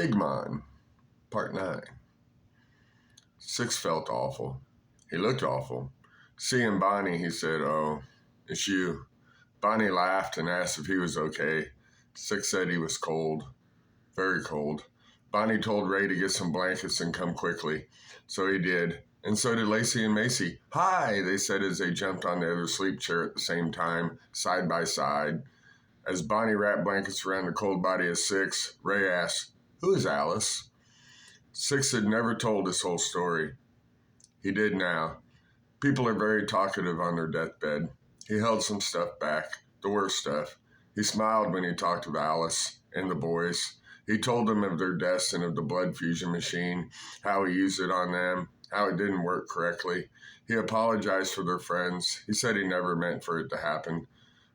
Igmon, Part 9. Six felt awful. He looked awful. Seeing Bonnie, he said, "Oh, it's you." Bonnie laughed and asked if he was okay. Six said he was cold, very cold. Bonnie told Ray to get some blankets and come quickly. So he did, and so did Lacey and Macy. "Hi," they said as they jumped on the other sleep chair at the same time, side by side. As Bonnie wrapped blankets around the cold body of Six, Ray asked, "Who is Alice?" Six had never told his whole story. He did now. People are very talkative on their deathbed. He held some stuff back, the worst stuff. He smiled when he talked of Alice and the boys. He told them of their deaths and of the blood fusion machine, how he used it on them, how it didn't work correctly. He apologized for their friends. He said he never meant for it to happen.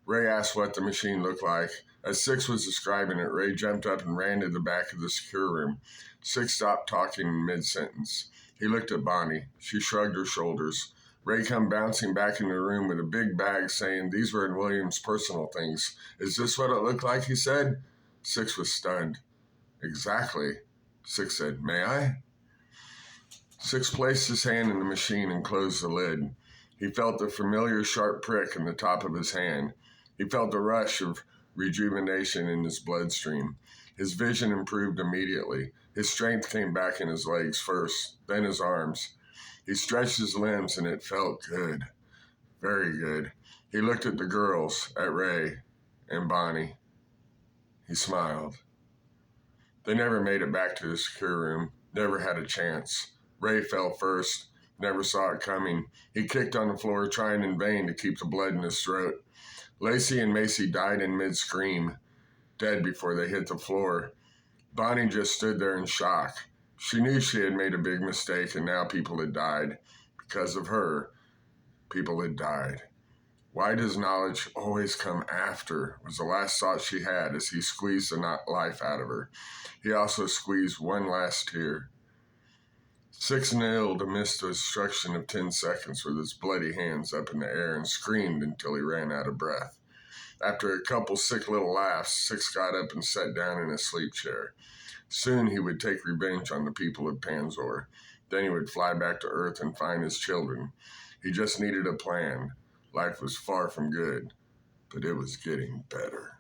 Ray asked what the machine looked like. As Six was describing it, Ray jumped up and ran to the back of the secure room. Six stopped talking in mid-sentence. He looked at Bonnie. She shrugged her shoulders. Ray come bouncing back in the room with a big bag saying these were in William's personal things. "Is this what it looked like?" he said. Six was stunned. "Exactly." Six said, "May I?" Six placed his hand in the machine and closed the lid. He felt the familiar sharp prick in the top of his hand. He felt a rush of rejuvenation in his bloodstream. His vision improved immediately. His strength came back in his legs first, then his arms. He stretched his limbs and it felt good. Very good. He looked at the girls, at Ray and Bonnie. He smiled. They never made it back to the secure room, never had a chance. Ray fell first, never saw it coming. He kicked on the floor, trying in vain to keep the blood in his throat. Lacey and Macy died in mid-scream, dead before they hit the floor. Bonnie just stood there in shock. She knew she had made a big mistake, and now people had died. Because of her, people had died. Why does knowledge always come after? Was the last thought she had as he squeezed the life out of her. He also squeezed one last tear. Six nailed amidst the destruction of 10 seconds with his bloody hands up in the air and screamed until he ran out of breath. After a couple sick little laughs, Six got up and sat down in his sleep chair. Soon he would take revenge on the people of Panzor. Then he would fly back to Earth and find his children. He just needed a plan. Life was far from good, but it was getting better.